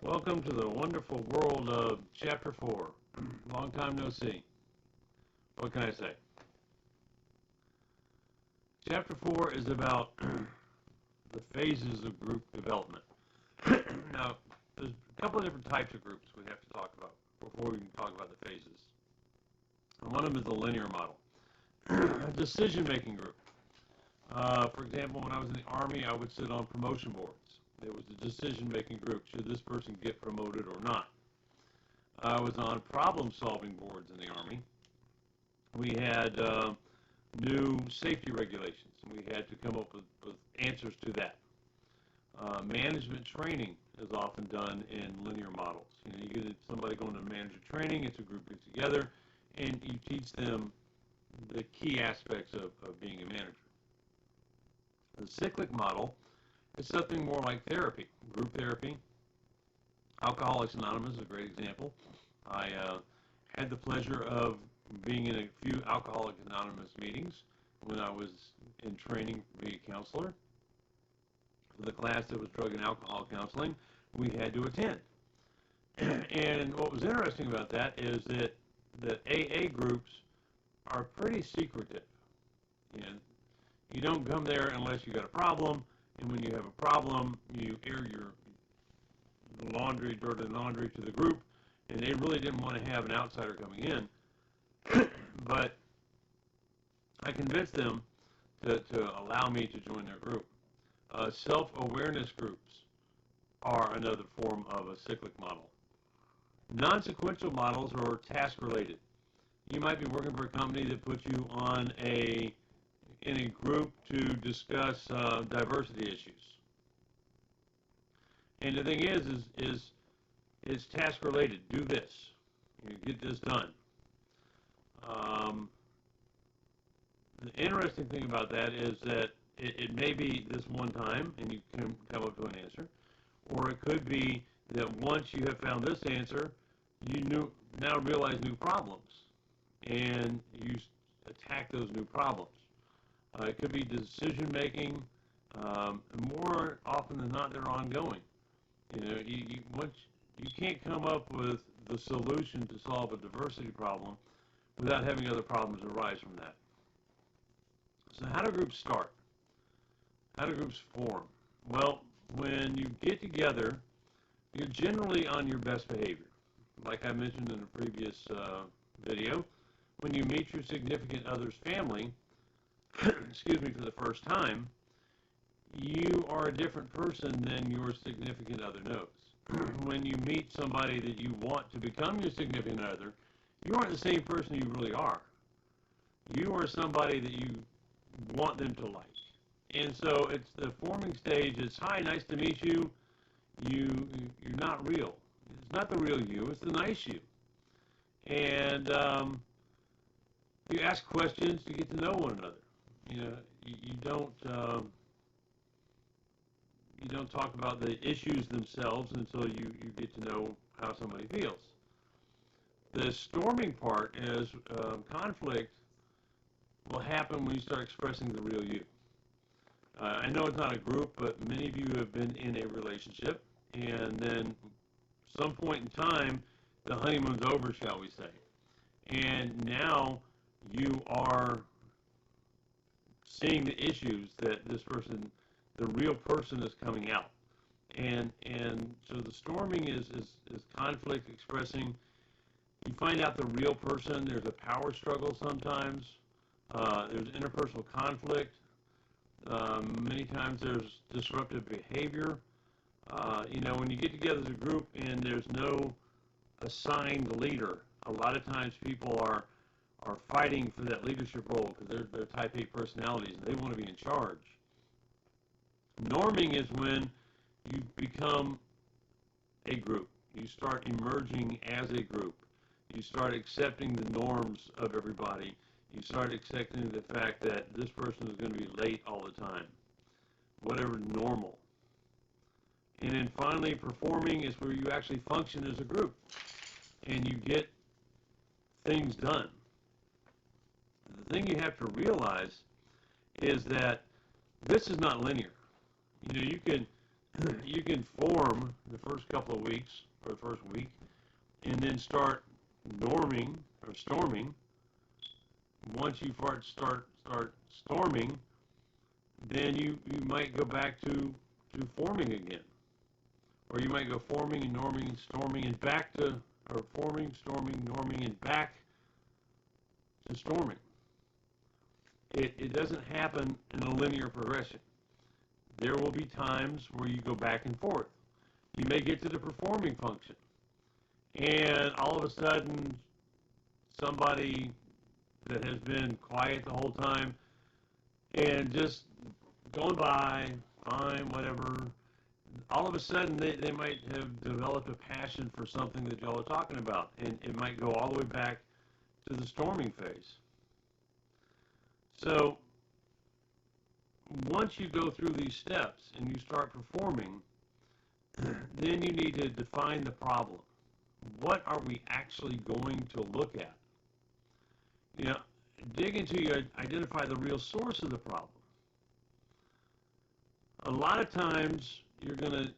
Welcome to the wonderful world of Chapter 4. Long time no see. What can I say? Chapter 4 is about the phases of group development. Now, there's a couple of different types of groups we have to talk about before we can talk about the phases. And one of them is the linear model. A decision-making group. For example, when I was in the Army, I would sit on promotion boards. There was a decision-making group. Should this person get promoted or not? I was on problem-solving boards in the Army. We had new safety regulations, and we had to come up with answers to that. Management training is often done in linear models. You get somebody going to manager training, it's a group gets together, and you teach them the key aspects of being a manager. The cyclic model is something more like therapy, group therapy. Alcoholics Anonymous is a great example. I had the pleasure of being in a few Alcoholics Anonymous meetings when I was in training to be a counselor. For the class that was drug and alcohol counseling, we had to attend. And what was interesting about that is that the AA groups are pretty secretive. You don't come there unless you got a problem, and when you have a problem, you air your dirty laundry to the group, and they really didn't want to have an outsider coming in. But I convinced them to allow me to join their group. Self-awareness groups are another form of a cyclic model. Non-sequential models are task-related. You might be working for a company that puts you in a group to discuss diversity issues. And the thing is it's task-related. Do this. Get this done. The interesting thing about that is that it may be this one time, and you can come up to an answer, or it could be that once you have found this answer, you now realize new problems, and you attack those new problems. It could be decision-making. More often than not, they're ongoing. You can't come up with the solution to solve a diversity problem without having other problems arise from that. So how do groups start? How do groups form? Well, when you get together, you're generally on your best behavior. Like I mentioned in a previous video, when you meet your significant other's family, excuse me, for the first time, you are a different person than your significant other knows. When you meet somebody that you want to become your significant other, you aren't the same person you really are. You are somebody that you want them to like. And so it's the forming stage. It's, hi, nice to meet you. You're not real. It's not the real you. It's the nice you. And you ask questions to get to know one another. You don't talk about the issues themselves until you get to know how somebody feels. The storming part is conflict will happen when you start expressing the real you. I know it's not a group, but many of you have been in a relationship, and then some point in time, the honeymoon's over, shall we say. And now you are seeing the issues that this person, the real person, is coming out. And so the storming is conflict expressing. You find out the real person. There's a power struggle sometimes. There's interpersonal conflict. Many times there's disruptive behavior. When you get together as a group and there's no assigned leader, a lot of times people are fighting for that leadership role because they're type A personalities and they want to be in charge. Norming is when you become a group. You start emerging as a group. You start accepting the norms of everybody. You start accepting the fact that this person is going to be late all the time, whatever normal. And then finally, performing is where you actually function as a group and you get things done. The thing you have to realize is that this is not linear. You can you can form the first couple of weeks or the first week, and then start norming or storming. Once you start storming, then you might go back to forming again, or you might go forming and norming and storming and back to, or forming, storming, norming, and back to storming. It doesn't happen in a linear progression. There will be times where you go back and forth. You may get to the performing function, and all of a sudden, somebody that has been quiet the whole time and just going by, fine, whatever, all of a sudden they might have developed a passion for something that y'all are talking about, and it might go all the way back to the storming phase. So once you go through these steps and you start performing, then you need to define the problem. What are we actually going to look at? You know, dig into you identify the real source of the problem. A lot of times you're gonna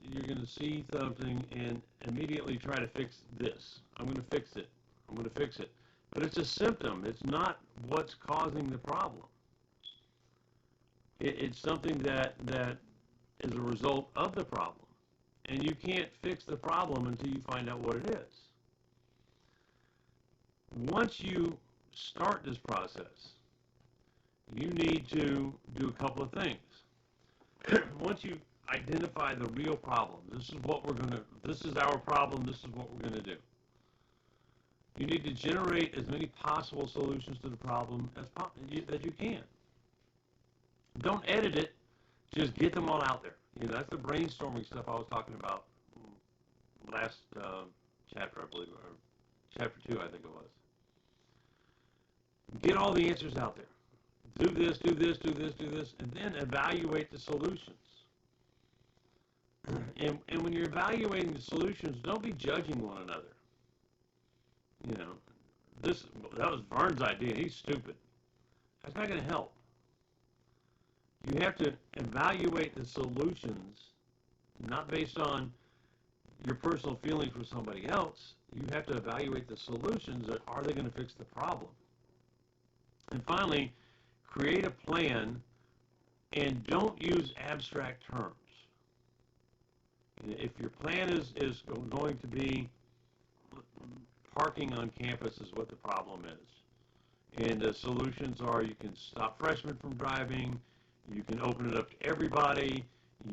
see something and immediately try to fix this. I'm gonna fix it. I'm gonna fix it. But it's a symptom. It's not what's causing the problem. It's something that is a result of the problem. And you can't fix the problem until you find out what it is. Once you start this process, you need to do a couple of things. Once you identify the real problem, this is our problem, this is what we're going to do. You need to generate as many possible solutions to the problem that you can. Don't edit it, just get them all out there. You know, that's the brainstorming stuff I was talking about last chapter, I believe, or chapter 2, I think it was. Get all the answers out there. Do this, do this, do this, do this, and then evaluate the solutions. And when you're evaluating the solutions, don't be judging one another. You know, that was Vern's idea. He's stupid. That's not going to help. You have to evaluate the solutions, not based on your personal feelings for somebody else. You have to evaluate the solutions. Are they going to fix the problem? And finally, create a plan and don't use abstract terms. If your plan is going to be parking on campus is what the problem is. And the solutions are you can stop freshmen from driving, you can open it up to everybody,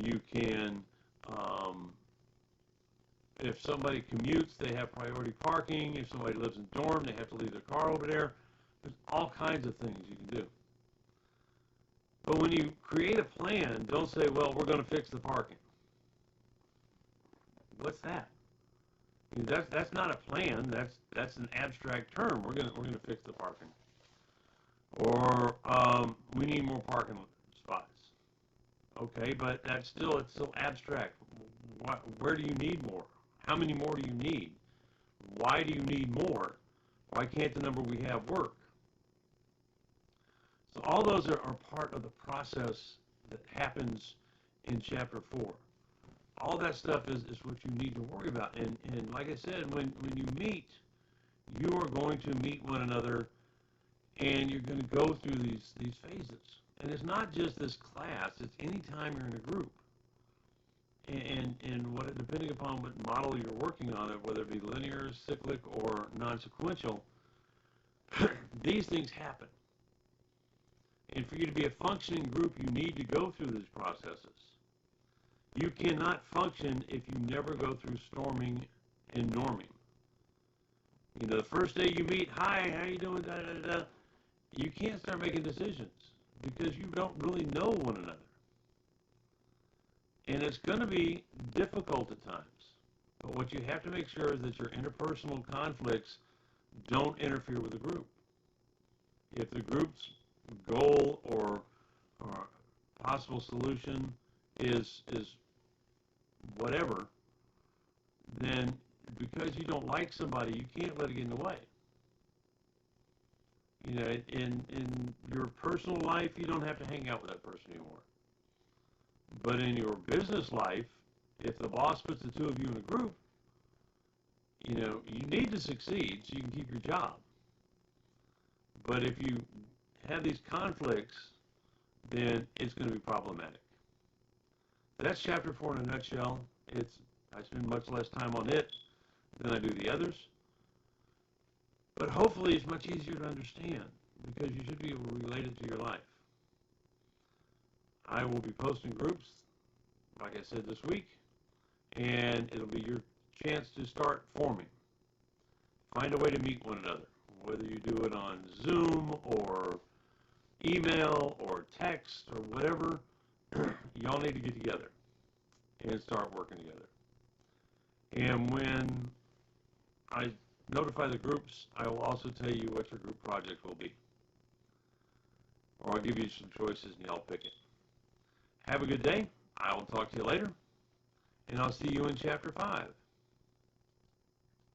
you can, if somebody commutes, they have priority parking. If somebody lives in dorm, they have to leave their car over there. There's all kinds of things you can do. But when you create a plan, don't say, well, we're going to fix the parking. What's that? I mean, that's not a plan. That's an abstract term. We're gonna fix the parking, or we need more parking spots. Okay, but it's still abstract. Where do you need more? How many more do you need? Why do you need more? Why can't the number we have work? So all those are part of the process that happens in Chapter 4. All that stuff is what you need to worry about. And like I said, when you meet, you are going to meet one another, and you're going to go through these phases. And it's not just this class. It's any time you're in a group. And depending upon what model you're working on, whether it be linear, cyclic, or non-sequential, these things happen. And for you to be a functioning group, you need to go through these processes. You cannot function if you never go through storming and norming. You know, the first day you meet, hi, how you doing, da, da, da, da. You can't start making decisions because you don't really know one another. And it's going to be difficult at times. But what you have to make sure is that your interpersonal conflicts don't interfere with the group. If the group's goal or possible solution is whatever, then because you don't like somebody, you can't let it get in the way. You know, in your personal life, you don't have to hang out with that person anymore. But in your business life, if the boss puts the two of you in a group, you know, you need to succeed so you can keep your job. But if you have these conflicts, then it's going to be problematic. That's chapter 4 in a nutshell. I spend much less time on it than I do the others. But hopefully it's much easier to understand because you should be able to relate it to your life. I will be posting groups, like I said, this week, and it'll be your chance to start forming. Find a way to meet one another, whether you do it on Zoom or email or text or whatever. Y'all need to get together and start working together. And when I notify the groups, I will also tell you what your group project will be. Or I'll give you some choices and y'all pick it. Have a good day. I will talk to you later. And I'll see you in chapter 5.